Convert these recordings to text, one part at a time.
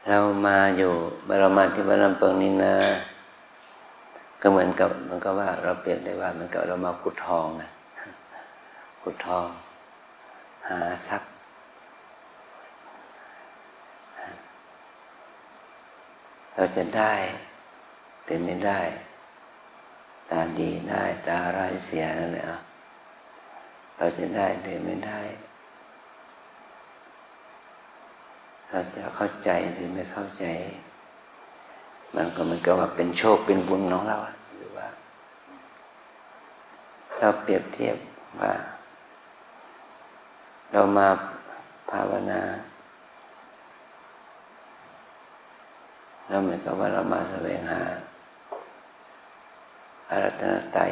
เรามาอยู่เรามาที่บ้านลำเปิงนี่นะก็เหมือนกับว่าเราเปรียบได้ว่าเหมือนกับเรามาขุดทองนะขุดทองหาทรัพย์เราจะได้หรือไม่ได้ตาดีได้ตาร้ายเสียนั่นแหละเราจะได้หรือไม่ได้เราจะเข้าใจหรือไม่เข้าใจมันก็เหมือนกับว่าเป็นโชคเป็นบุญของเราหรือว่าเราเปรียบเทียบว่าเรามาภาวนาเราเหมือนกับว่าเรามาแสวงหาพระรัตนตรัย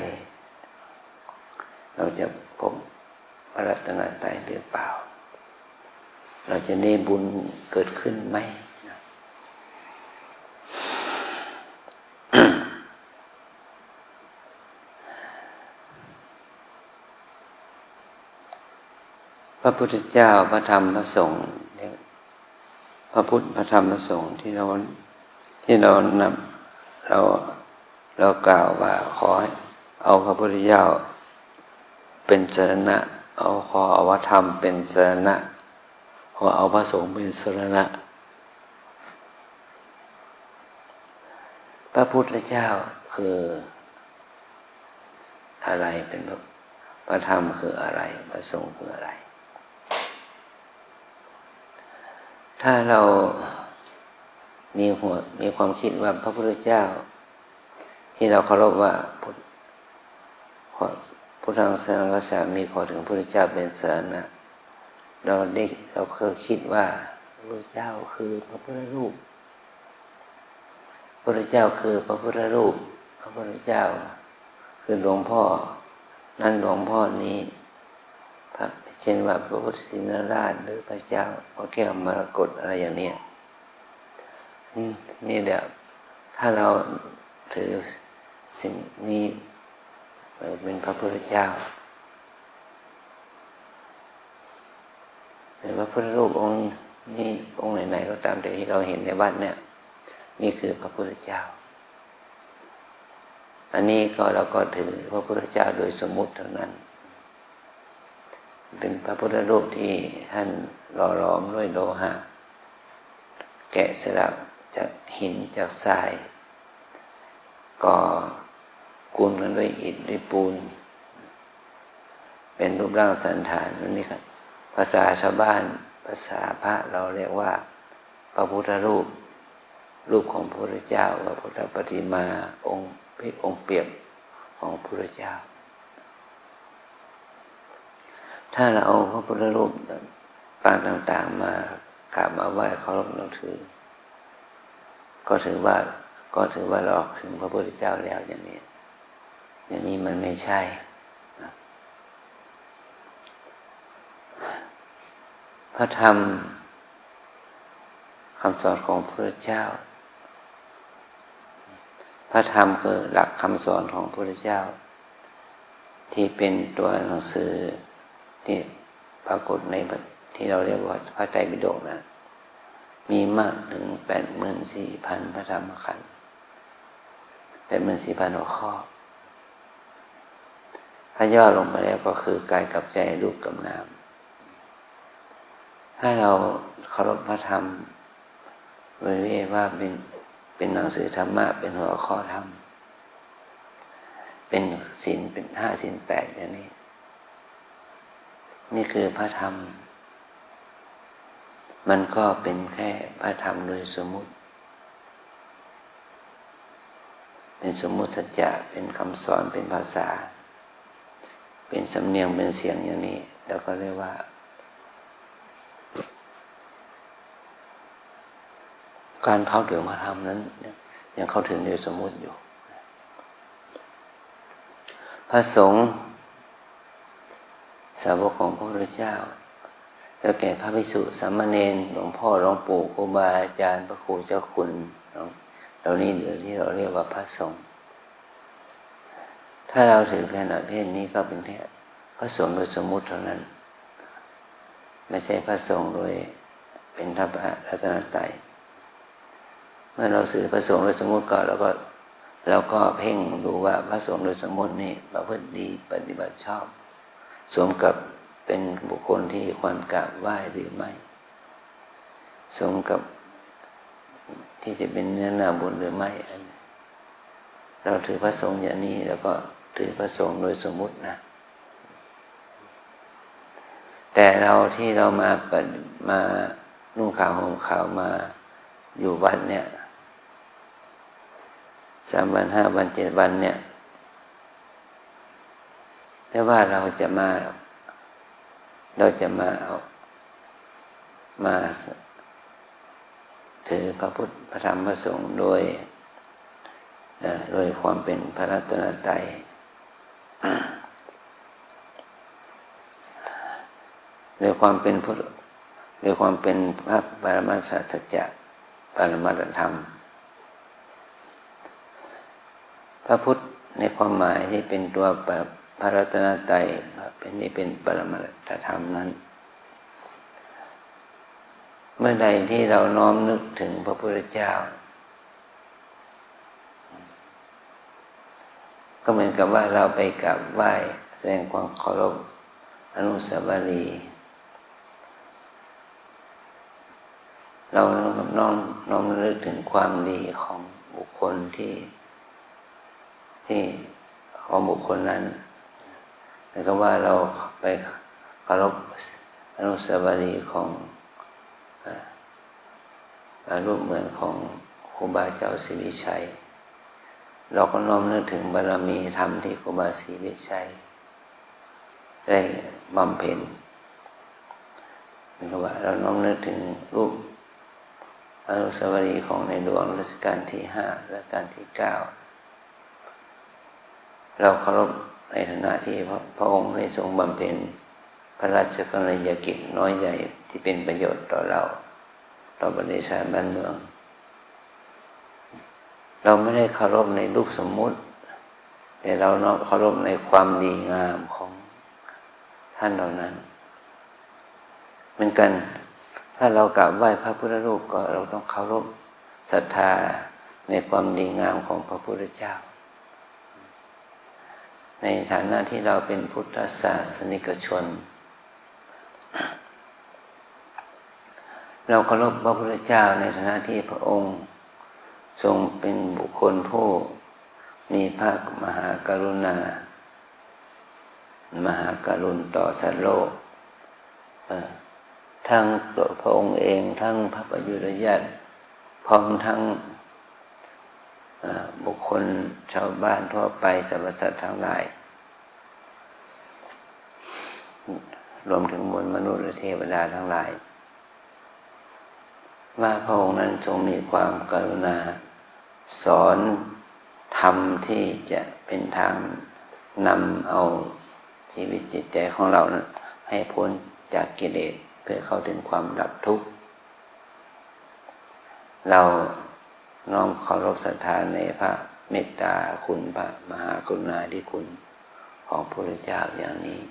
เราจะพบพระรัตนตรัยหรือเปล่าเราจะได้บุญเกิดขึ้นไหมพระพุทธเจ้าพระธรรมพระสงฆ์พระพุทธพระธรรมพระสงฆ์ที่เรานำเรากล่าวว่าขอเอาพระพุทธเจ้าเป็นสรณะเอาพระธรรมเป็นสรณะขอเอาพระสงฆ์เป็นสรณะพระพุทธเจ้าคืออะไรเป็นพระธรรมคืออะไรพระสงฆ์คืออะไรถ้าเรามีความคิดว่าพระพุทธเจ้าที่เราเคารพว่าพุทธังสรณังคัจฉามิขอถึงพระพุทธเจ้าเป็นสรณะเราเคยคิดว่าพระพุทธเจ้าคือพระพุทธรูปพระพุทธเจ้าคือพระพุทธรูปพระพุทธเจ้าคือหลวงพ่อนั่นหลวงพ่อนี้เช่นว่าพระพุทธชินราชหรือพระเจ้าพระแก้วมรกตอะไรอย่างนี้นี่เดี๋ยวถ้าเราถือสิ่งนี้เป็นพระพุทธเจ้าหรือว่าพระพุทธรูปองค์นี้องค์ไหนๆก็ตามแต่ที่เราเห็นในวัดเนี่ยนี่คือพระพุทธเจ้าอันนี้เราก็ถือพระพุทธเจ้าโดยสมมุติเท่านั้นเป็นพระพุทธรูปที่ท่านหล่อหลอมด้วยโลหะแกะสลักจากหินจากทรายก่อกูนกันด้วยอิฐด้วยปูนเป็นรูปร่างสันฐานนั่นนี่ครับภาษาชาวบ้านภาษาพระเราเรียกว่าพระพุทธรูปของพระพุทธเจ้าพระพุทธปฏิมาองค์เปรียบของพระพุทธเจ้าถ้าเราเอาพระพุทธรูปปางต่างๆมากราบมาไหว้เคารพนับถือก็ถือว่าเราถึงพระพุทธเจ้าแล้วอย่างนี้มันไม่ใช่พระธรรมคำสอนของพระพุทธเจ้าพระธรรมคือหลักคำสอนของพระพุทธเจ้าที่เป็นตัวหนังสือที่ปรากฏในที่เราเรียกว่าพระไตรปิฎกนะมีมากถึง 84,000 พระธรรมขันธ์ 84,000 หัวข้อถ้าย่อลงไปแล้วก็คือกายกับใจรูปกับนามถ้าเราเคารพพระธรรมโดยว่าเป็นหนังสือธรรมะเป็นหัวข้อธรรมเป็นศีลเป็น5 ศีล 8อย่างนี้นี่คือพระธรรมมันก็เป็นแค่พระธรรมโดยสมมุติเป็นสมมุติสัจจะเป็นคำสอนเป็นภาษาเป็นสำเนียงเป็นเสียงอย่างนี้แล้วก็เรียกว่าการเข้าถึงพระธรรมนั้นยังเข้าถึงโดยสมมุติอยู่พระสงฆ์สาวกของพระพุทธเจ้าแล้วแก่พระภิกษุสามเณรหลวงพ่อหลวงปู่ครูบาอาจารย์พระครูเจ้าคุณเหล่านี้หรือที่เราเรียกว่าพระสงฆ์ถ้าเราถือแค่ประเภทนี้ก็เป็นแค่พระสงฆ์โดยสมมุติเท่านั้นไม่ใช่พระสงฆ์โดยเป็นพระรัตนตรัย มื่อเราสื่อพระสงฆ์โดยสมมุติก่อนเราก็เพ่งดูว่าพระสงฆ์โดยสมมุตินี่ประพฤติดีปฏิบัติชอบสมกับเป็นบุคคลที่ควรกราบไหว้หรือไม่สมกับที่จะเป็นเนื้อนาบุญหรือไม่เราถือพระสงฆ์อย่างนี้แล้วก็ถือพระสงฆ์โดยสมมุตินะแต่เราที่เรามานุ่งขาวห่มขาวมาอยู่วัดเนี่ย3 วัน 5 วัน 7 วันเนี่ยแต่ว่าเราจะมาถือพระพุทธพระธรรมพระสงฆ์โดยความเป็นพระรัตนตรัยโดยความเป็นพระปรมัตถสัจจะปรมัตถธรรมพระพุทธในความหมายที่เป็นตัวพระรัตนตรัยเป็นปรมัตถธรรมนั้นเมื่อใดที่เราน้อมนึกถึงพระพุทธเจ้าก็เหมือนกับว่าเราไปกราบไหว้แสดงความเคารพอนุสาวรีย์เราน้อมนึกถึงความดีของบุคคลที่ของบุคคลนั้นหมายความว่าเราไปเคารพอนุสาวรีย์ของรูปเหมือนของครูบาเจ้าศรีวิชัยเราก็น้อมนึกถึงบารมีธรรมที่ครูบาศรีวิชัยได้บำเพ็ญหมายความว่าเราน้อมนึกถึงรูปอนุสาวรีย์ของในหลวงรัชกาลที่5และรัชกาลที่9เราเคารพในฐานะที่พระองค์ได้ทรงบำเพ็ญพระราชกรณียกิจน้อยใหญ่ที่เป็นประโยชน์ต่อเราต่อประเทศชาติบ้านเมืองเราไม่ได้เคารพในรูปสมมุติแต่เราเคารพในความดีงามของท่านเหล่านั้นเหมือนกันถ้าเรากราบไหว้พระพุทธรูปก็เราต้องเคารพศรัทธาในความดีงามของพระพุทธเจ้าในฐานะที่เราเป็นพุทธศาสนิกชนเราเคารพพระพุทธเจ้าในฐานะที่พระองค์ทรงเป็นบุคคลผู้มีพระมหากรุณต่อสัตว์โลกทั้งตัวพระองค์เองทั้งพระประยุรญาติพร้อมทั้งบุคคลชาวบ้านทั่วไปสรรพสัตว์ทั้งหลายรวมถึงมวลมนุษย์และเทวดาทั้งหลายว่าพระองค์นั้นทรงมีความกรุณาสอนธรรมที่จะเป็นทางนำเอาชีวิตจิตใจของเรานั้นให้พ้นจากกิเลสเพื่อเข้าถึงความดับทุกข์เราน้อมเคารพศรัทธาในพระเมตตาคุณพระมหากรุณาธิคุณของพระพุทธเจ้าอย่างนี้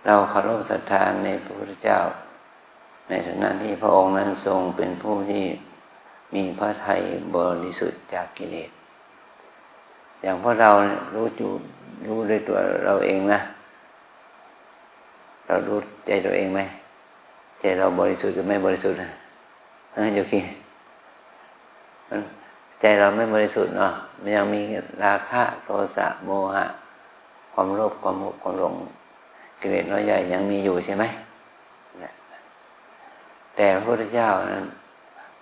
เราเคารพศรัทธาในพระพุทธเจ้าในฐานะที่พระองค์นั้นทรงเป็นผู้ที่มีพระทัยบริสุทธิ์จากกิเลสอย่างพวกเรารู้ด้วยตัวเราเองนะเรารู้ใจตัวเองไหมใจเราบริสุทธิ์หรือไม่บริสุทธิ์นะโยคีใจเราไม่บริสุทธิ์เนาะมันยังมีราคะโทสะโมหะความโลภความโกรธความหลงกิเลสน้อยใหญ่ยังมีอยู่ใช่ไหมแต่พระพุทธเจ้านั้น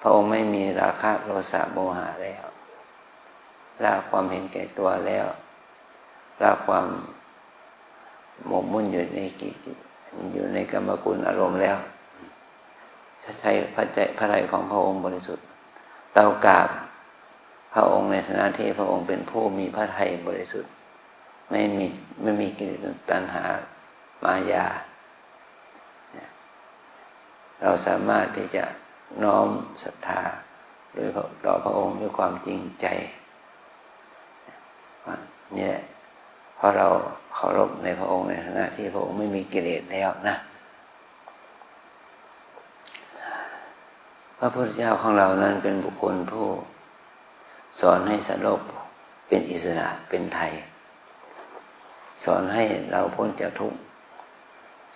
พระองค์ไม่มีราคะโทสะโมหะแล้วละความเห็นแก่ตัวแล้วละความหมกมุ่นอยู่ในกรรมคุณอารมณ์แล้วใช้พระทัยของพระองค์บริสุทธิ์เรากราบพระองค์ในฐานะที่พระองค์เป็นผู้มีพระทัยบริสุทธิ์ไม่มีกิเลสตัณหามายาเราสามารถที่จะน้อมศรัทธาต่อพระองค์ด้วยความจริงใจเนี่ยเพราะเราเคารพในพระองค์ในฐานะที่พระองค์ไม่มีกิเลสแล้วนะ ระพุทธเจ้าของเรานั้นเป็นบุคคลผู้สอนให้สัตว์โลกเป็นอิสระเป็นไทยสอนให้เราพ้นจากทุกข์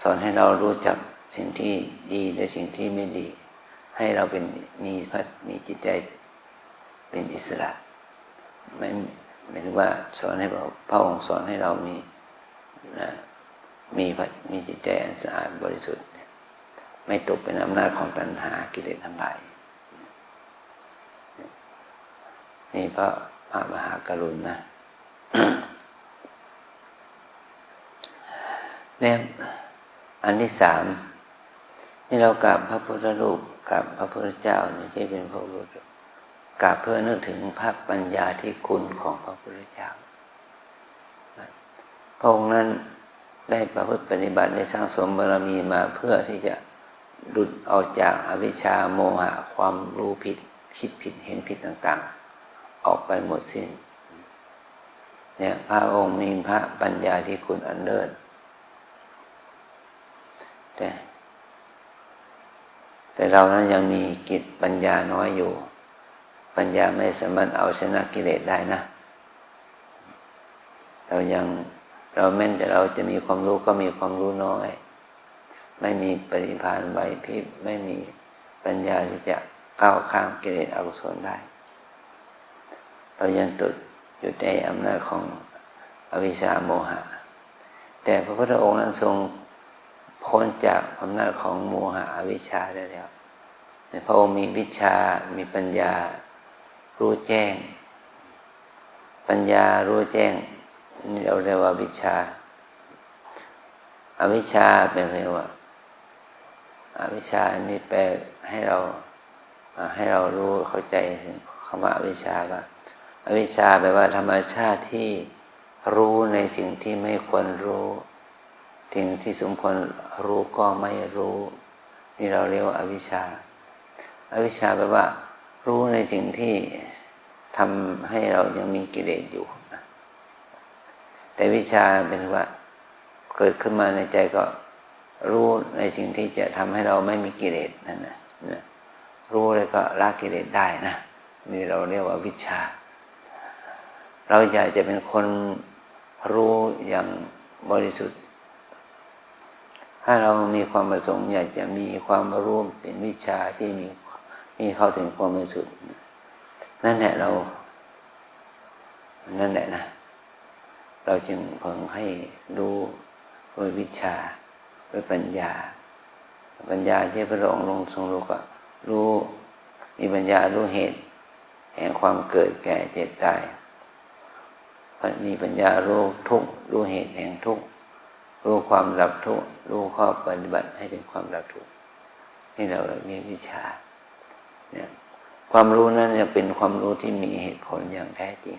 สอนให้เรารู้จักสิ่งที่ดีและสิ่งที่ไม่ดีให้เรามีจิตใจเป็นอิสระไม่หมายถึงว่าสอนให้พระองค์สอนให้เรามีจิตใจอันสะอาดบริสุทธิ์ไม่ตกเป็นอำนาจของตัณหากิเลสทั้งหลายนี่พระมหากรุณาเนี่ยอันที่สามนี่เรากราบพระพุทธรูปกราบพระพุทธเจ้านี่ที่เป็นพระพุทธกราบเพื่อนึกถึงภาคปัญญาที่คุณของพระพุทธเจ้าพระองค์นั้นได้ประพฤติปฏิบัติได้สร้างสมบารมีมาเพื่อที่จะหลุดออกจากอวิชชาโมหะความรู้ผิดคิดผิดเห็นผิดต่างๆออกไปหมดสิ้นเนี่ยพระองค์มีพระปัญญาที่คุณอันเลิศแต่เรานั้นยังมีกิจปัญญาน้อยอยู่ปัญญาไม่สามารถเอาชนะกิเลสได้นะเราแม้แต่เราจะมีความรู้ก็มีความรู้น้อยไม่มีปริภาณไหวพริบไม่มีปัญญาที่จะก้าวข้ามกิเลสอกุศลได้เรายังติดอยู่ในอำนาจของอวิชชาโมหะแต่พระพุทธองค์นั้นทรงพ้นจากอำนาจของโมหะอวิชชาได้แล้วพระองค์มีวิชามีปัญญารู้แจ้งปัญญารู้แจ้งนี่เราเรียกว่าวิชาอวิชชาแปลว่าอวิชชานี่แปลให้เรารู้เข้าใจถึงคำว่าอวิชชาว่าอวิชชาแปลว่าธรรมชาติที่รู้ในสิ่งที่ไม่ควรรู้สิ่งที่สมควรรู้ก็ไม่รู้นี่เราเรียกว่าอวิชชาอวิชชาแปลว่ารู้ในสิ่งที่ทำให้เรายังมีกิเลสอยู่นะแต่วิชาเป็นว่าเกิดขึ้นมาในใจก็รู้ในสิ่งที่จะทำให้เราไม่มีกิเลสนั่นนะรู้แล้วก็ละกิเลสได้นะนี่เราเรียกว่าวิชาเราอยากจะเป็นคนรู้อย่างบริสุทธิ์ถ้าเรามีความประสงค์อยากจะมีความรู้เป็นวิชาที่มีเข้าถึงความบริสุทธิ์นั่นแหละนะเราจึงเพิ่งให้รู้ด้วยวิชาด้วยปัญญาที่พระองค์ทรงรู้ก็รู้มีปัญญารู้เหตุแห่งความเกิดแก่เจ็บตายมีปัญญารู้ทุกข์รู้เหตุแห่งทุกข์รู้ความดับทุกข์รู้ข้อปฏิบัติให้ถึงความดับทุกข์นี่เรามีวิชาเนี่ยความรู้นั้นจะเป็นความรู้ที่มีเหตุผลอย่างแท้จริง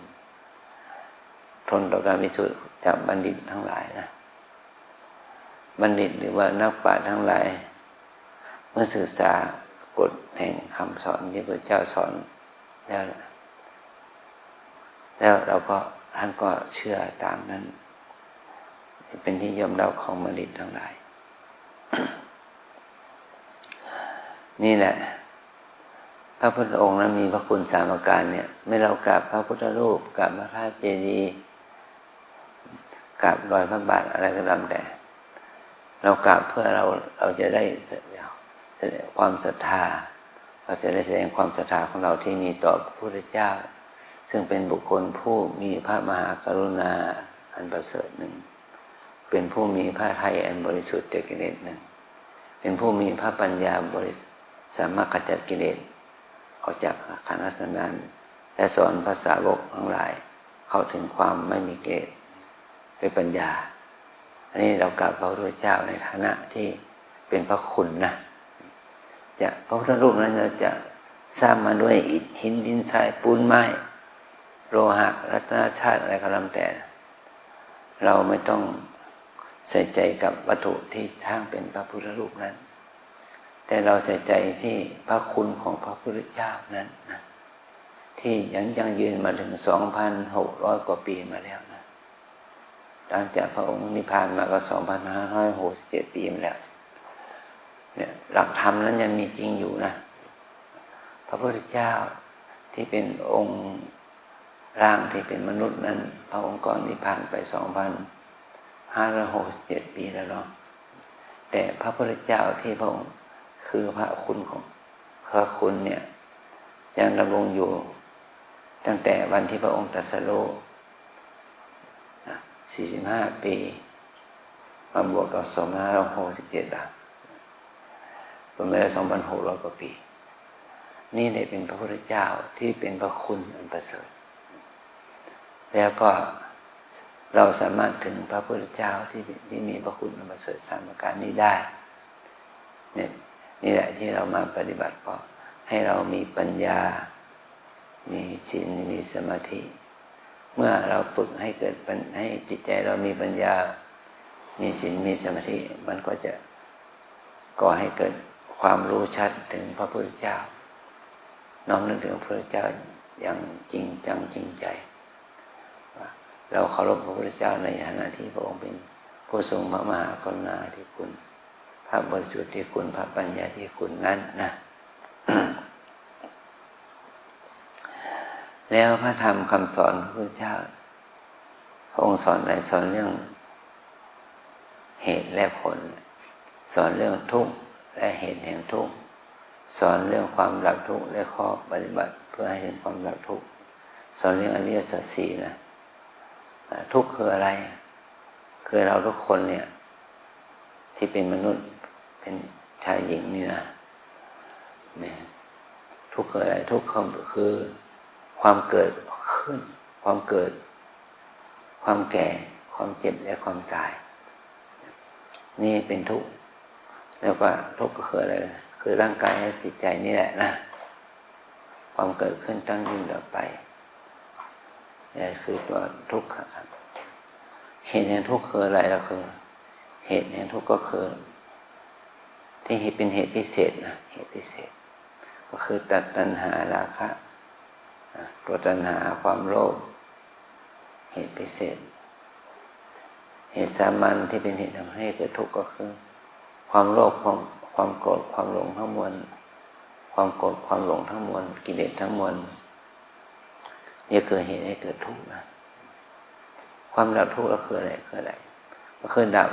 ทนต่อการพิสูจน์จากบัณฑิตทั้งหลายนะบัณฑิตหรือว่านักปราชญ์ทั้งหลายเมื่อศึกษากฎแห่งคำสอนที่พระเจ้าสอนแล้วเราก็ท่านก็เชื่อตามนั้นเป็นที่ยอมรับของบัณฑิตทั้งหลาย นี่แหละพระพุทธองค์นั้นมีพระคุณสามประการเนี่ยไม่เรากราบพระพุทธรูปกราบพระธาตุเจดีย์กราบรอยพระบาทอะไรก็ตามแต่เรากราบเพื่อเราจะได้แสดงความศรัทธาเราจะได้แสดงความศรัทธาของเราที่มีต่อพระพุทธเจ้าซึ่งเป็นบุคคลผู้มีพระมหากรุณาอันประเสริฐหนึ่งเป็นผู้มีพระทัยอันบริสุทธิ์จากกิเลสหนึ่งเป็นผู้มีพระปัญญาบริสุทธิ์สามารถขจัดกิเลสออกจากขันธ์สันดานและสอนภาษาวกทั้งหลายเข้าถึงความไม่มีกิเลสด้วยปัญญาอันนี้เรากราบพระพุทธเจ้าในฐานะที่เป็นพระคุณนะจะพระพุทธรูปนั้นเราจะสร้างมาด้วยอิฐหินดินทรายปูนไม้โลหะรัตนชาติอะไรก็ตามแต่เราไม่ต้องใส่ใจกับวัตถุที่สร้างเป็นพระพุทธรูปนั้นแต่เราใส่ใจที่พระคุณของพระพุทธเจ้านั้นนะที่ยังยืนมาถึง 2,600 กว่าปีมาแล้วนะหลังจากพระองค์นิพพานมาก็ 2,567 ปีมาแล้วเนี่ยหลักธรรมนั้นยังมีจริงอยู่นะ พระพุทธเจ้าที่เป็นองค์ร่างที่เป็นมนุษย์นั้นพระองค์ก่อนนิพพานไป 2,567 ปีแล้วเนาะแต่พระพุทธเจ้าที่พระองค์คือพระคุณของพระคุณเนี่ยยังดำรงอยู่ตั้งแต่วันที่พระองค์ตรัสรู้45 ปีมาบวกกับ 2,567รวมไปแล้ว 2,600 กว่าปีนี่เนี่ยเป็นพระพุทธเจ้าที่เป็นพระคุณอันประเสริฐแล้วก็เราสามารถถึงพระพุทธเจ้าที่มีพระคุณอันประเสริฐ3 ประการนี้ได้เนี่ยนี่แหละที่เรามาปฏิบัติก็ให้เรามีปัญญามีศีลมีสมาธิเมื่อเราฝึกให้เกิดให้จิตใจเรามีปัญญามีศีลมีสมาธิมันก็จะก่อให้เกิดความรู้ชัดถึงพระพุทธเจ้าน้อมนึกถึงพระพุทธเจ้าอย่างจริงจังจริงใจเราเคารพพระพุทธเจ้าในฐานะที่พระองค์เป็นผู้ทรงพระมหากรุณาธิคุณพระบริสุทธิ์ที่คุณพระปัญญาที่คุณนั้นนะ แล้วพระธรรมคำสอนพระพุทธเจ้าพระองค์สอนอะไรสอนเรื่องเหตุและผลสอนเรื่องทุกข์และเหตุแห่งทุกข์สอนเรื่องความดับทุกข์และข้อปฏิบัติเพื่อให้ถึงความดับทุกข์สอนเรื่องอริยสัจสี่นะทุกข์คืออะไรคือเราทุกคนเนี่ยที่เป็นมนุษย์เป็นชายหญิงนี่นะทุกข์คืออะไรทุกข์คือความเกิดขึ้นความเกิดความแก่ความเจ็บและความตายนี่เป็นทุกข์แล้วก็ทุกข์ก็คืออะไรคือร่างกายและจิตใจนี่แหละนะความเกิดขึ้นตั้งอยู่ดับไปนี่คือตัวทุกข์ครับเหตุแห่งทุกข์คืออะไรก็คือเหตุแห่งทุกข์ก็คือที่เป็นเหตุพิเศษนะเหตุพิเศษก็คือตัณหาราคะตัวตัณหาความโลภเหตุพิเศษเหตุสามัญที่เป็นเหตุทำให้เกิดทุกข์ก็คือความโลภความโกรธความหลงทั้งมวลความโกรธความหลงทั้งมวลกิเลสทั้งมวลนี่คือเหตุให้เกิดทุกข์นะความดับทุกข์ก็คืออะไรก็คือดับ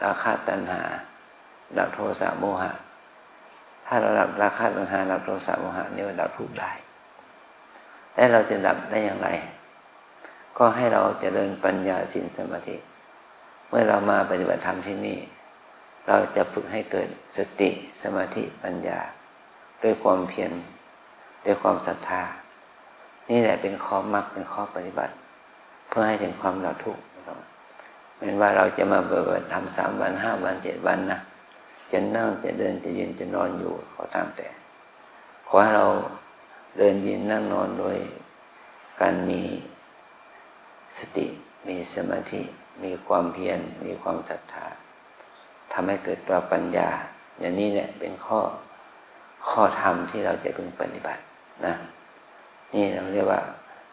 ราคะตัณหาดับโทสะโมหะถ้าเราดับราคะตัณหาดับโทสะโมหะนี่มันดับทุกข์ได้และเราจะดับได้อย่างไรก็ให้เราเจริญปัญญาศีลสมาธิเมื่อเรามาปฏิบัติธรรมที่นี่เราจะฝึกให้เกิดสติสมาธิปัญญาด้วยความเพียรด้วยความศรัทธานี่แหละเป็นข้อมรรคเป็นข้อปฏิบัติเพื่อให้ถึงความดับทุกข์นะครับไม่ว่าเราจะมาปฏิบัติธรรม3 วัน5 วัน7 วันนะจะนั่งจะเดินจะยืนจะนอนอยู่ขอตามแต่ขอให้เราเดินยืนนั่งนอนโดยการมีสติมีสมาธิมีความเพียรมีความศรัทธาทำให้เกิดตัวปัญญาอย่างนี้เนี่ยเป็นข้อธรรมที่เราจะพึงปฏิบัตินะนี่เราเรียกว่า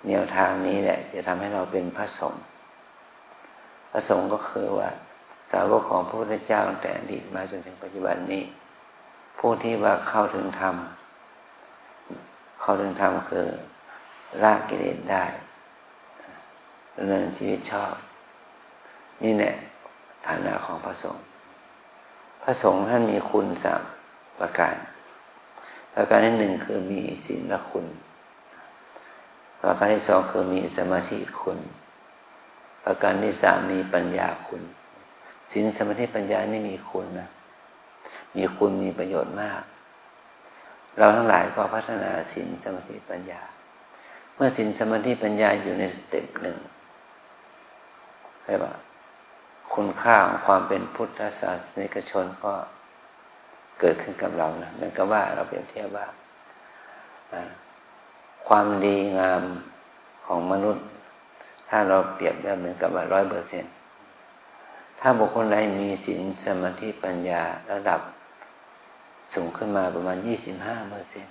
แนวทางนี้แหละจะทำให้เราเป็นพระสงฆ์พระสงฆ์ก็คือว่าสาวกของพระพุทธเจ้าตั้งแต่อดีตมาจนถึงปัจจุบันนี้ผู้ที่ว่าเข้าถึงธรรมคือละกิเลสได้ดำเนินชีวิตชอบนี่แหละฐานะของพระสงฆ์พระสงฆ์ท่านมีคุณ3 ประการที่ 1คือมีศีลคุณประการที่ 2คือมีสมาธิคุณประการที่ 3มีปัญญาคุณศีลสมาธิปัญญานี่มีคุณนะมีคุณมีประโยชน์มากเราทั้งหลายก็พัฒนาศีลสมาธิปัญญาเมื่อศีลสมาธิปัญญาอยู่ในสเต็ป1เรียกว่าคุณค่าของความเป็นพุทธศาสนิกชนก็เกิดขึ้นกับเรานะเหมือนกับว่าเราเปรียบเทียบว่าความดีงามของมนุษย์ถ้าเราเปรียบได้เหมือนกับว่า 100% ถ้าบุคคลใดมีศีลสมาธิปัญญาระดับสูงขึ้นมาประมาณ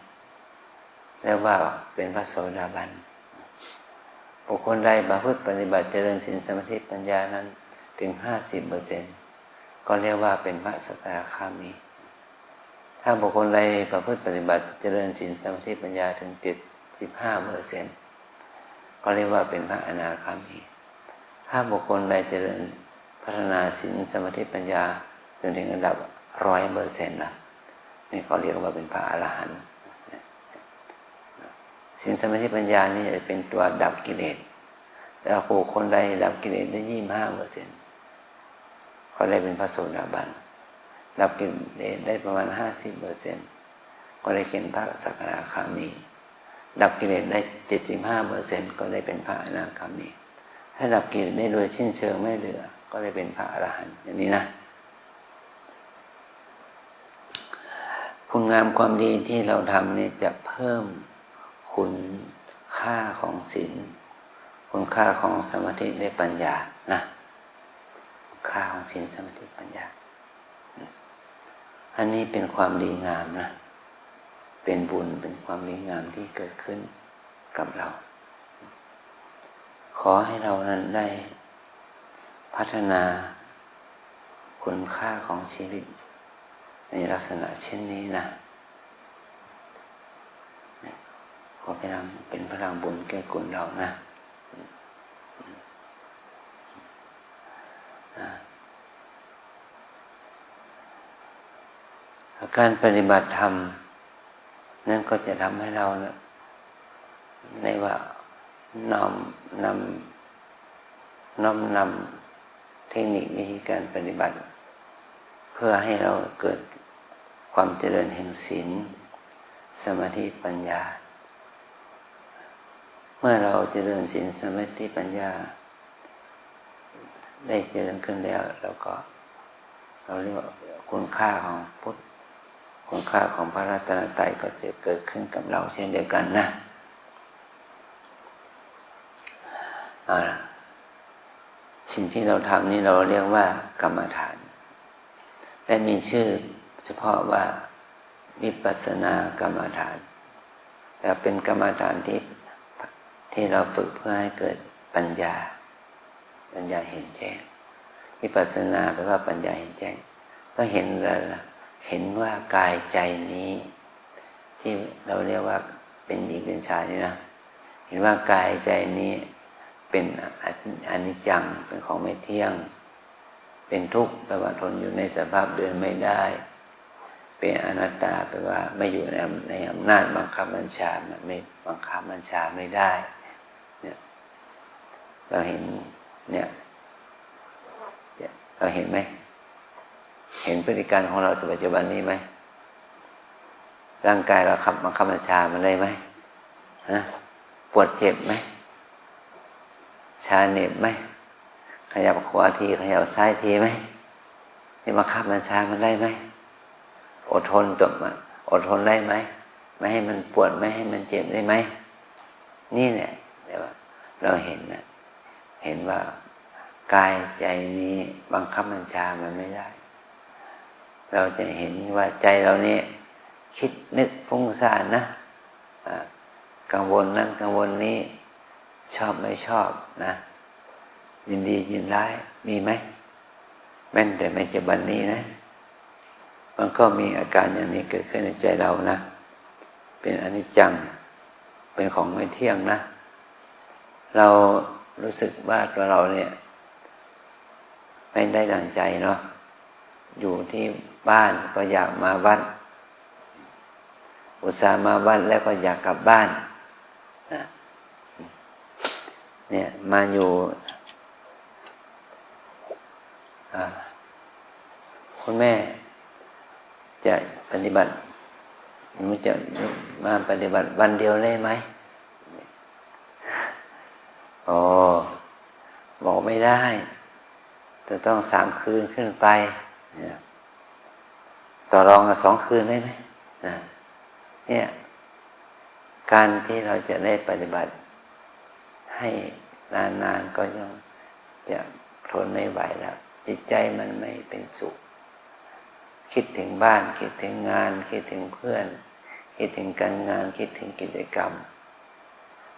25% แล้วว่าเป็นพระโสดาบันบุคคลใดประพฤติปฏิบัติเจริญศีลสมาธิปัญญานั้นถึง 50% ก็เรียกว่าเป็นพระสกทาคามี ถ้าบุคคลใดประพฤติปฏิบัติเจริญศีลสมาธิปัญญาถึง75%ก็เรียกว่าเป็นพระอนาคามีถ้าบุคคลใดเจริญพัฒนาศีลสมาธิปัญญาจนถึงระดับ100%นะนี่เขาเรียกว่าเป็นพระอรหันต์ศีลสมาธิปัญญานี่จะเป็นตัวดับกิเลสแล้วบุคคลใดดับกิเลสได้25%เขาได้เป็นพระโสดาบันดับกิเลสได้ประมาณ50%ก็ได้เป็นพระสักขคามีดับกิเลสได้75%ก็ได้เป็นพระอนาคามีถ้าดับกิเลสได้โดยสิ้นเชิงไม่เหลือก็ได้เป็นพระอรหันต์อย่างนี้นะคุณงามความดีที่เราทำนี่จะเพิ่มคุณค่าของศีลคุณค่าของสมาธิและปัญญานะคุณค่าของศีลสมาธิปัญญาอันนี้เป็นความดีงามนะเป็นบุญเป็นความดีงามที่เกิดขึ้นกับเราขอให้เรานั้นได้พัฒนาคุณค่าของชีวิตในลักษณะเช่นนี้นะขอเป็นพลังบุญแก่กุลเรานะการปฏิบัติธรรมนั่นก็จะทำให้เราในว่าน้อมนำเทคนิควิธีการปฏิบัติเพื่อให้เราเกิดความเจริญแห่งศีลสมาธิปัญญาเมื่อเราเจริญศีลสมาธิปัญญาได้เจริญขึ้นแล้วเราเรียกว่าคุณค่าของพุทธคุณค่าของพระรัตนตรัยก็จะเกิดขึ้นกับเราเช่นเดียวกันนะเอาล่ะสิ่งที่เราทำนี่เราเรียกว่ากรรมฐานและมีชื่อเฉพาะว่าวิปัสสนากรรมฐานแต่เป็นกรรมฐานที่เราฝึกเพื่อให้เกิดปัญญาเห็นแจ้งวิปัสสนาแปลว่าปัญญาเห็นแจ้งก็เห็นว่ากายใจนี้ที่เราเรียกว่าเป็นหญิงเป็นชายนี่นะเห็นว่ากายใจนี้เป็นอนิจจังเป็นของไม่เที่ยงเป็นทุกข์แปลว่าทนอยู่ในสภาพเดินไม่ได้เป็นอนัตตาแปลว่าไม่อยู่ในอำนาจบังคับบัญชาไม่บังคับบัญชาไม่ได้เนี่ยเราเห็นเนี่ยเราเห็นไหมเห็นพฤติกรรมของเราปัจจุบันนี้ไหมร่างกายเราบังคับบัญชามันได้ไหมปวดเจ็บไหมชาเหน็บไหมขยับขวาทีขยับซ้ายทีไหมนี่บังคับบัญชามันได้ไหมอดทนได้ไหมไม่ให้มันปวดไม่ให้มันเจ็บได้ไหมนี่เนี่ยเดี๋ยวเราเห็นว่ากายใจนี้บังคับบัญชามันไม่ได้เราจะเห็นว่าใจเราเนี่ยคิดนึกฟุ้งซ่านนะกังวลนั้นกังวลนี้ชอบไม่ชอบนะยินดียินร้ายมีไหมแม้แต่ปัจจุบันนี้นะมันก็มีอาการอย่างนี้เกิดขึ้นในใจเรานะเป็นอนิจจังเป็นของไม่เที่ยงนะเรารู้สึกว่าตัวเราเนี่ยไม่ได้ดั่งใจเนาะอยู่ที่บ้านก็อยากมาวัดอุตส่าห์มาวัดแล้วก็อยากกลับบ้านเนี่ยมาอยู่คุณแม่จะปฏิบัติหนูจะมาปฏิบัติวันเดียวได้ไหมอ๋อบอกไม่ได้จะต้อง3 คืนขึ้นไปต่อรองกับ2 คืนได้ไหมเนี่ยการที่เราจะได้ปฏิบัติให้นานๆก็ยังจะทนไม่ไหวแล้วจิตใจมันไม่เป็นสุขคิดถึงบ้านคิดถึงงานคิดถึงเพื่อนคิดถึงการงานคิดถึงกิจกรรม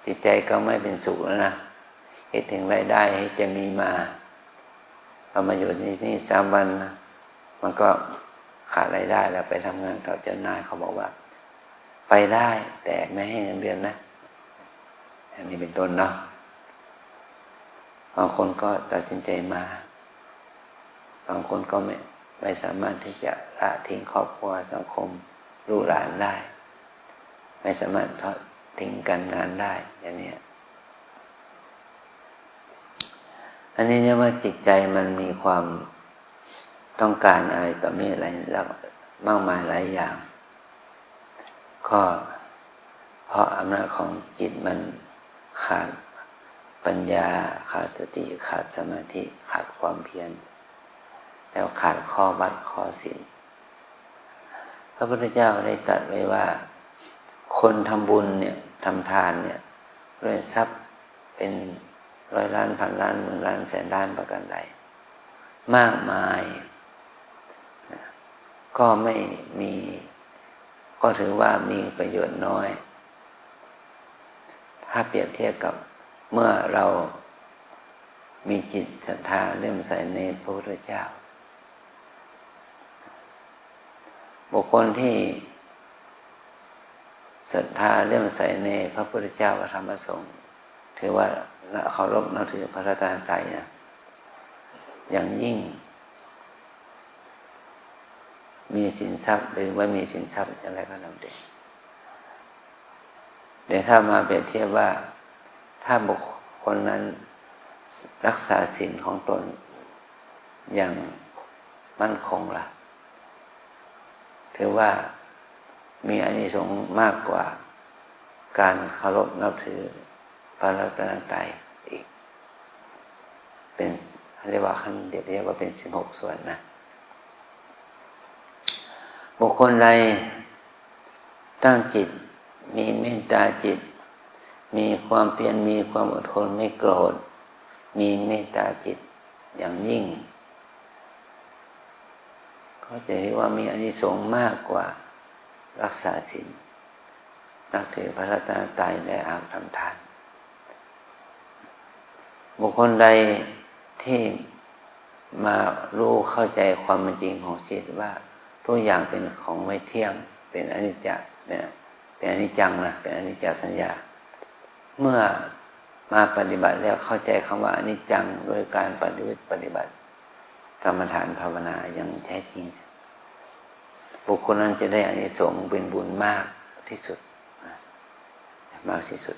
จิตใจก็ไม่เป็นสุขแล้วนะคิดถึงรายได้ให้จะมีมาเรามาอยู่ที่นี่3 วันมันก็ ขาดรายได้แล้วไปทำงานกับเจ้านายเขาบอกว่าไปได้แต่ไม่ให้เงินเดือนนะอันนี้เป็นต้นเนาะบางคนก็ตัดสินใจมาบางคนก็ไม่สามารถที่จะละทิ้งครอบครัวสังคมลูกหลานได้ไม่สามารถทอดทิ้งการงานได้อย่างนี้อันนี้เนี่ยว่าจิตใจมันมีความต้องการอะไรต่อมีอะไรแล้วมากมายหลายอย่างก็เพราะอำนาจของจิตมันขาดปัญญาขาดสติขาดสมาธิขาดความเพียรแล้วขาดข้อวัดข้อศีลพระพุทธเจ้าได้ตรัสไว้ว่าคนทำบุญเนี่ยทำทานเนี่ยด้วยทรัพย์เป็นร้อยล้านพันล้านหมื่นล้านแสนล้านประการใดมากมายก็ไม่มีก็ถือว่ามีประโยชน์น้อยถ้าเปรียบเทียบกับเมื่อเรามีจิตศรัทธาเลื่อมใสในพระพุทธเจ้าบุคคลที่ศรัทธาเลื่อมใสในพระพุทธเจ้าพระธรรมพระสงฆ์ถือว่าเคารพนับถือพระรัตนตรัยนะอย่างยิ่งมีสินทรัพย์หรือไม่มีสินทรัพย์อะไรก็ตามเดี๋ยวถ้ามาเปรียบเทียบว่าถ้าบุคคลนั้นรักษาศีลของตนอย่างมั่นคงล่ะถือว่ามีอานิสงส์มากกว่าการเคารพนับถือพระรัตนตรัยอีกเป็นเรียกว่าขั้นเรียกว่าเป็น16 ส่วนนะบุคคลใดตั้งจิตมีเมตตาจิตมีความเพียรมีความอดทนไม่โกรธมีเมตตาจิตอย่างยิ่งก็จะเห็นว่ามีอานิสงส์มากกว่ารักษาศีลนับถือพระรัตนตรัยและอาทำทานบุคคลใดที่มารู้เข้าใจความเป็นจริงของชีวิตว่าทุกอย่างเป็นของไม่เที่ยงเป็นอนิจจ์เป็นอนิจจังนะเป็นอนิจจสัญญาเมื่อมาปฏิบัติแล้วเข้าใจคำว่าอนิจจังโดยการปฏิบัติกรรมฐานภาวนาอย่างแท้จริงบุคคลนั้นจะได้อานิสงส์เป็นบุญมากที่สุดมากที่สุด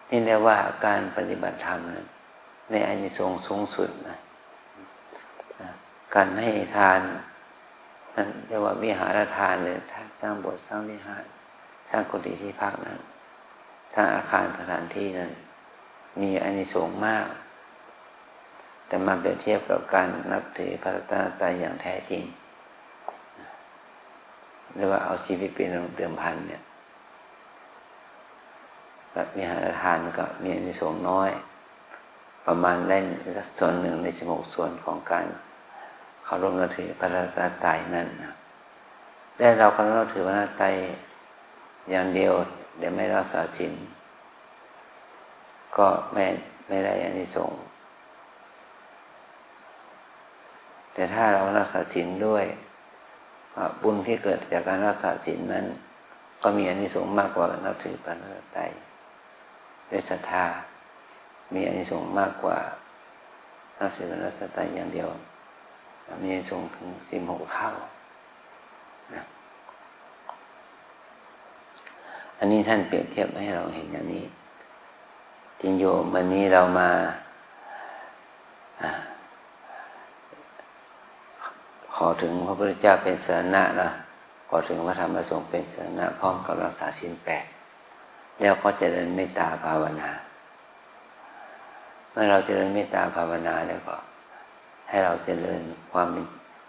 นี่เรียกว่าการปฏิบัติธรรมนั้นในอานิสงส์สูงสุดนะการให้ทานนั่นเรียกว่าวิหารทานเลยถ้าสร้างโบสถ์สร้างวิหารสร้างกุฏิที่พักนั้นสร้างอาคารสถานที่นั้นมีอานิสงส์มากแต่มาเปรียบเทียบกับการนับถือพระรัตนตรัยอย่างแท้จริงหรือว่าเอาชีวิตเป็นเดิมพันเนี่ยแบบวิหารทานก็มีอานิสงส์น้อยประมาณได้ส่วน1 ใน 16 ส่วนของการเคารพนับถือพระรัตนตรัยนั่นนะและเราเคารพนับถือพระรัตนตรัยอย่างเดียวเดี๋ยวไม่รักษาศีลก็ไม่ได้อานิสงส์แต่ถ้าเรารักษาศีลด้วยบุญที่เกิดจากการรักษาศีลนั้นก็มีอานิสงส์มากกว่านับถือพระรัตนตรัยด้วยศรัทธามีอานิสงส์มากกว่านับถือพระรัตนตรัยอย่างเดียวมีอานิสงส์ถึง16 เท่านะอันนี้ท่านเปรียบเทียบให้เราเห็นอย่างนี้จริงโยมวันนี้เรามาขอถึงพระพุทธเจ้าเป็นสรณะนะขอถึงพระธรรมพระสงฆ์เป็นสรณะพร้อมกับรักษาศีล 8แล้วก็เจริญเมตตาภาวนาเมื่อเราเจริญเมตตาภาวนาแล้วก็ให้เราเจริญความ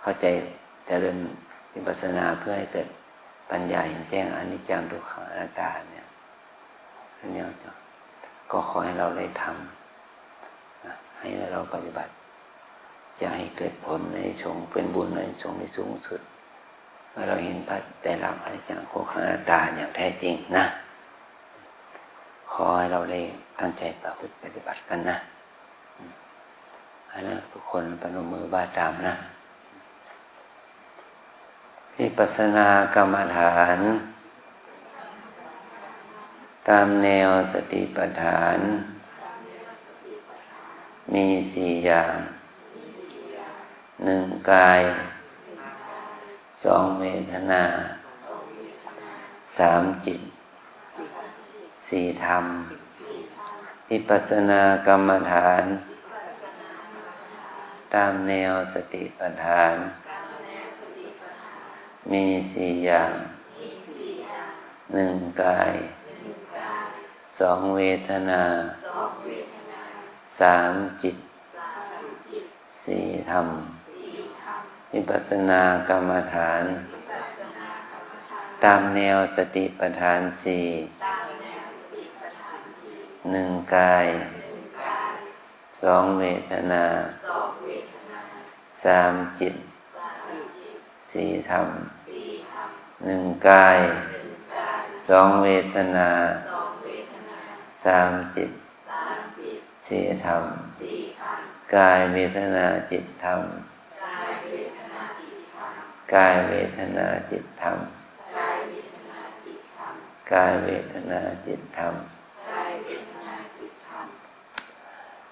เข้าใจเจริญวิปัสสนาเพื่อให้เกิดปัญญาเห็นแจ้งอนิจจังทุกขังอนัตตาเนี่ยนี่ก็ขอให้เราได้ทำให้เราปฏิบัติจะให้เกิดผลในสงฆ์เป็นบุญในสงฆ์ที่สูงสุดเมื่อเราเห็นพระไตรลักษณ์อนิจจังทุกขังอนัตตาอย่างแท้จริงนะขอให้เราได้ตั้งใจประพฤติปฏิบัติกันนะให้นะทุกคนประนมมือบ้าตามนะ วิปัสสนากรรมฐานตามแนวสติปัฏฐานมี4 อย่าง1กาย2เวทนา3จิต4ธรรมวิปัสสนากรรมฐานตามแนวสติปัฏฐานมี4 อย่าง1กาย2เวทนา3จิต4ธรรมวิปัสสนากรรมฐานตามแนวสติปัฏฐาน4 1กาย2เวทนา3จิต4ธรรม1กาย2เวทนา3จิต4ธรรมกายเวทนาจิตธรรมกายเวทนาจิตธรรมกายเวทนาจิตธรรม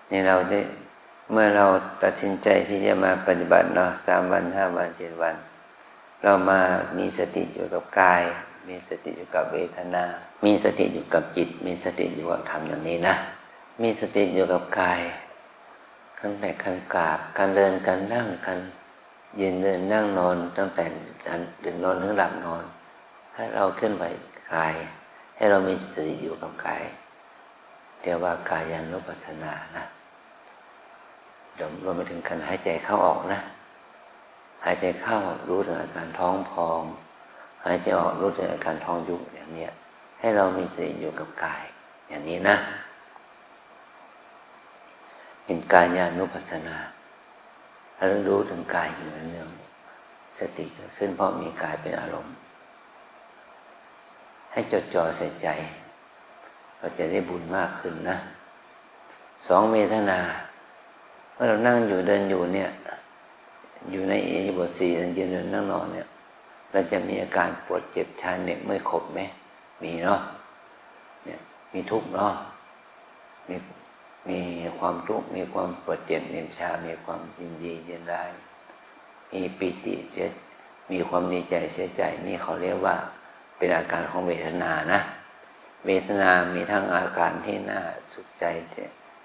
นี่เราได้เมื่อเราตัดสินใจที่จะมาปฏิบัติเนาะ3 วัน5 วัน7 วันเรามามีสติอยู่กับกายมีสติอยู่กับเวทนามีสติอยู่กับจิตมีสติอยู่กับธรรมอย่างนี้นะมีสติอยู่กับกายขั้นแต่ขั้นกราบการเดินการนั่งการยืนเดินนั่งนอนตั้งแต่ตื่นนอนถึงหลับนอนให้เราเคลื่อนไหวกายให้เรามีสติอยู่กับกายเรียกว่ากายานุปัสสนานะเดี๋ยวรวมไปถึงการหายใจเข้าออกนะหายใจเข้ารู้ถึงอาการท้องพองหายใจออกรู้ถึงอาการท้องยุบอย่างนี้ให้เรามีสติอยู่กับกายอย่างนี้นะเป็นกายานุปัสสนาเรารู้ถึงกายอยู่เนืองๆสติเกิดขึ้นเพราะมีกายเป็นอารมณ์ให้จดจ่อใส่ใจเราจะได้บุญมากขึ้นนะ2เวทนาเมื่อเรานั่งอยู่เดินอยู่เนี่ยอยู่ในอิริยาบถ4ยืนเดินนั่งนอนเนี่ยเราจะมีอาการปวดเจ็บชาเหน็บเมื่อยขบไหมมีเนาะเนี่ยมีทุกข์เนาะมีความทุกข์มีความปวดเจ็บเหน็บชามีความยินดียินร้ายมีปิติมีความดีใจเสียใจนี่เขาเรียกว่าเป็นอาการของเวทนานะเวทนามีทั้งอาการที่น่าสุขใจ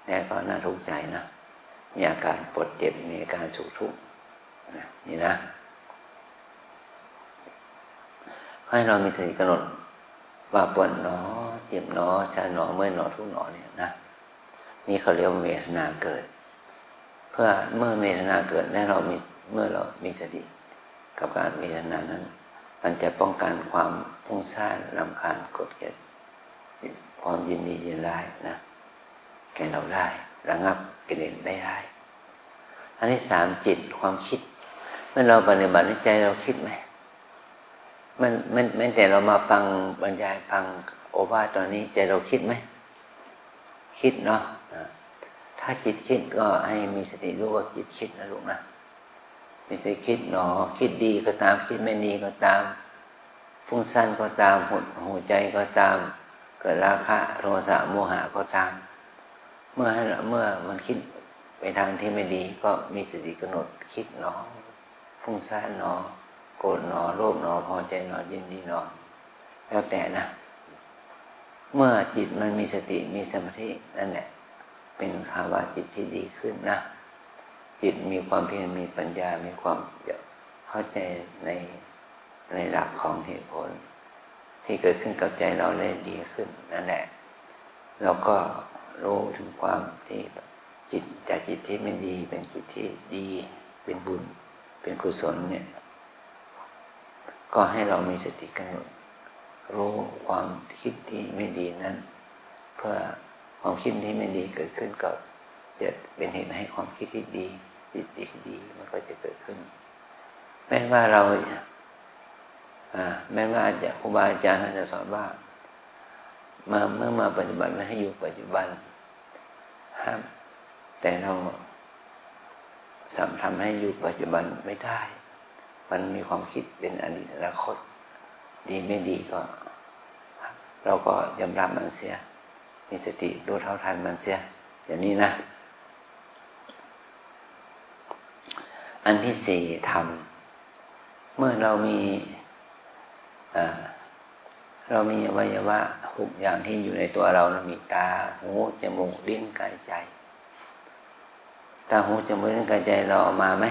และก็น่าทุกข์ใจนะมีอาการปวดเจ็บมีอาการสุขทุกข์นี่นะให้เรามีสติกำหนดว่าปวดหนอเจ็บหนอชาหนอเมื่อยหนอทุกข์หนอเนี่ยนะนี่เขาเรียกว่าเวทนาเกิดเพื่อเมื่อเวทนาเกิดและเมื่อเรามีสติกับการเวทนานั้นมันจะป้องกันความฟุ้งซ่านรำคาญกดเกลียดความยินดียินร้ายนะแก่เราได้ระงับกิเลสได้อันที่3จิตความคิดเมื่อเราปฏิบัติในใจเราคิดไหมมันแต่เรามาฟังบรรยายฟังโอวาทตอนนี้ใจเราคิดไหมคิดเนาะถ้าจิตคิดก็ให้มีสติรู้ว่าจิตคิดนะลูกนะมีสติคิดหนอคิดดีก็ตามคิดไม่ดีก็ตามฟุ้งซ่านก็ตามหดหูใจก็ตามเกิดราคะโทสะโมหะก็ตามเมื่อมันคิดไปทางที่ไม่ดีก็มีสติกำหนดคิดหนอฟุ้งซ่านหนอโกรธหนอโลภหนอพอใจหนอยินดีหนอแล้วแต่นะเมื่อจิตมันมีสติมีสมาธินั่นแหละเป็นภาวะจิตที่ดีขึ้นนะจิตมีความเพียรมีปัญญามีความเข้าใจในหลักของเหตุผลที่เกิดขึ้นกับใจเราได้ดีขึ้นนั่นแหละเราก็รู้ถึงความที่จิตจากจิตที่ไม่ดีเป็นจิตที่ดีเป็นบุญเป็นกุศลเนี่ยก็ให้เรามีสติกำหนดรู้ความคิดที่ไม่ดีนั้นเพื่อความคิดที่ไม่ดีเกิดขึ้นก็จะเป็นเหตุให้ความคิดที่ดีจิตดีมันก็จะเกิดขึ้นแม้ว่าเราแม้ว่าครูบาอาจารย์ท่านจะสอนว่าเมื่อมาปฏิบัติให้อยู่ปัจจุบันห้ามแต่เราทำให้อยู่ปัจจุบันไม่ได้ มันมีความคิดเป็นอดีตอนาคตดีไม่ดีก็เราก็ยอมรับมันเสียมีสติรู้เท่าทันมันเสียอย่างนี้นะอันที่สี่ทำเมื่อเรามีอวัยวะ6อย่างที่อยู่ในตัวเรามีตาหูจมูกลิ้นกายใจตาหูจมูกลิ้นกายใจเราเอามาไหม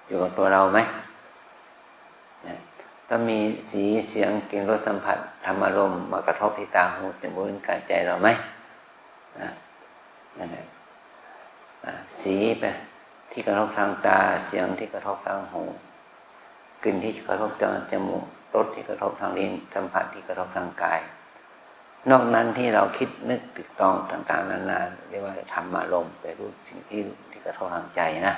อยู่กับตัวเราไหมแล้วมีสีเสียงกลิ่นรสสัมผัสธรรมารมณ์มากระทบที่ตาหูจมูกลิ้นกายใจเราไหมนั่นแหละสีไปที่กระทบทางตาเสียงที่กระทบทางหูกลิ่นที่กระทบทางจมูกรสที่กระทบทางลิ้นสัมผัสที่กระทบทางกายนอกนั้นที่เราคิดนึกติดต้องต่างๆนานาเรียกว่าธรรมารมณ์ไปรู้สิ่งที่กระทบทางใจนะ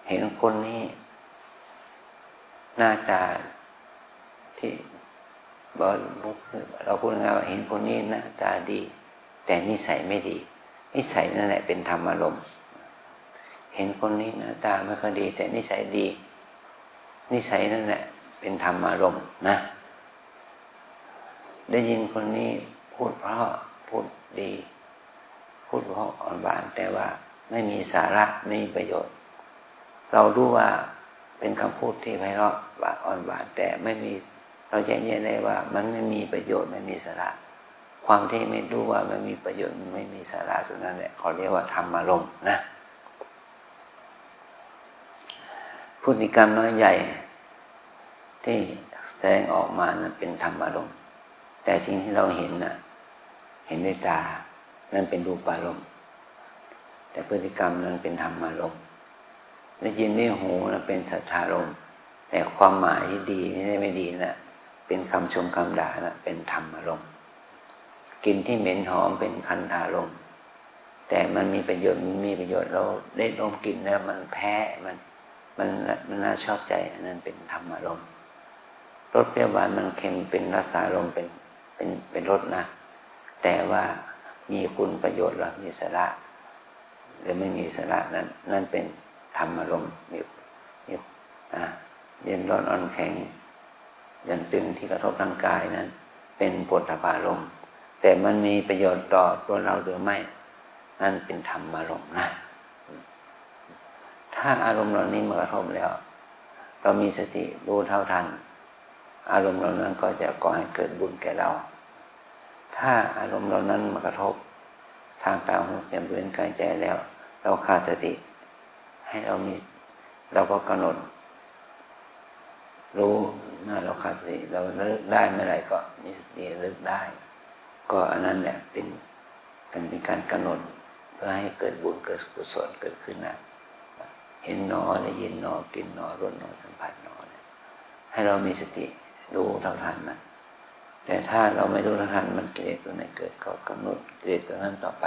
เห็นคนนี้หน้าตาที่เราพูดง่ายว่าเห็นคนนี้หน้าตาดีแต่นิสัยไม่ดีนิสัยนั่นแหละเป็นธรรมารมณ์เห็นคนนี้หน้าตาไม่ค่อยดีแต่นิสัยดีนิสัยนั่นแหละเป็นธรรมารมณ์นะได้ยินคนนี้พูดเพราะพูดดีพูดเพราะอ่อนหวานแต่ว่าไม่มีสาระไม่มีประโยชน์เรารู้ว่าเป็นคำพูดที่ไพเราะว่าอ่อนหวานแต่ไม่มีเราแยกแยะได้ว่ามันไม่มีประโยชน์ไม่มีสาระความที่ไม่รู้ว่ามันมีประโยชน์ไม่มีสาระตรงนั้นแหละเขาเรียกว่าธรรมารมณ์นะพฤติกรรมน้อยใหญ่ที่แสดงออกมานั้นเป็นธรรมารมณ์แต่สิ่งที่เราเห็นน่ะเห็นด้วยตานั่นเป็นรูปารมณ์แต่พฤติกรรมนั้นเป็นธรรมารมณ์ได้ยินด้วยหูนะเป็นสัทธารมณ์แต่ความหมายที่ดีไม่ดีนะเป็นคำชมคำด่านะเป็นธรรมารมณ์กลิ่นที่เหม็นหอมเป็นคันธารมณ์แต่มันมีประโยชน์เราได้ดมกลิ่นแล้วมันแพ้มันน่าชอบใจอันนั้นเป็นธรรมารมณ์รสเปรี้ยวหวานมันเค็มเป็นรสารมณ์เป็นรสนะแต่ว่ามีคุณประโยชน์หรือมีสาระหรือไม่มีสาระนั่นเป็นธรรมารมณ์มีเย็นร้อนอ่อนแข็งยันตึงที่กระทบร่างกายนั้นเป็นโผฏฐัพพารมณ์แต่มันมีประโยชน์ต่อตัวเราหรือไม่นั่นเป็นธรรมารมณ์นะถ้าอารมณ์เหล่านี้มากระทบแล้วเรามีสติรู้เท่าทันอารมณ์เหล่านั้นก็จะก่อให้เกิดบุญแก่เราถ้าอารมณ์เหล่านั้นมากระทบทางตาหูจมูกลิ้นกายใจแล้วเราขาดสติให้เราก็กำหนดรู้เมื่อเราขาดสติเราระลึกได้เมื่อไหร่ก็มีสติระลึกได้ก็อันนั้นแหละเป็นการกำหนดเพื่อให้เกิดบุญเกิดกุศลเกิดขึ้นนะเห็นหนอได้ยินหนอกินหนอรสหนอสัมผัสหนอให้เรามีสติรู้เท่าทันมันแต่ถ้าเราไม่รู้เท่าทันมันกิเลสตัวไหนเกิดก็กำหนดกิเลสตัวนั้นต่อไป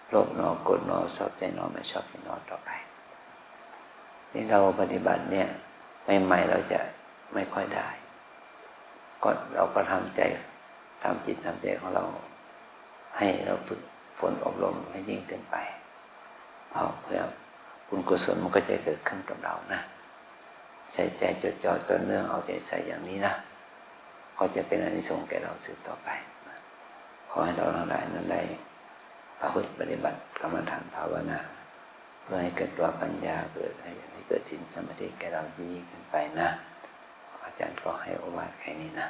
โลภหนอโกรธหนอชอบใจหนอไม่ชอบใจหนอต่อไปนี่เราปฏิบัติเนี่ยใหม่ๆเราจะไม่ค่อยได้ก็เราก็ทำจิตทำใจของเราให้เราฝึกฝนอบรมให้ยิ่งขึ้นไปเพื่อบุญกุศลมันก็จะเกิดขึ้นกับเรานะใส่ใจจดจ่อต่อเนื่องเอาใจใส่อย่างนี้นะก็จะเป็นอานิสงส์แก่เราสืบต่อไปขอให้เราทั้งหลายนั้นได้ประพฤติปฏิบัติกรรมฐานภาวนาเพื่อให้เกิดตัวปัญญาเกิดให้เกิดศีลสมาธิแก่เรายิ่งขึ้นไปนะอาจารย์ก็ให้โอวาทแค่นี้นะ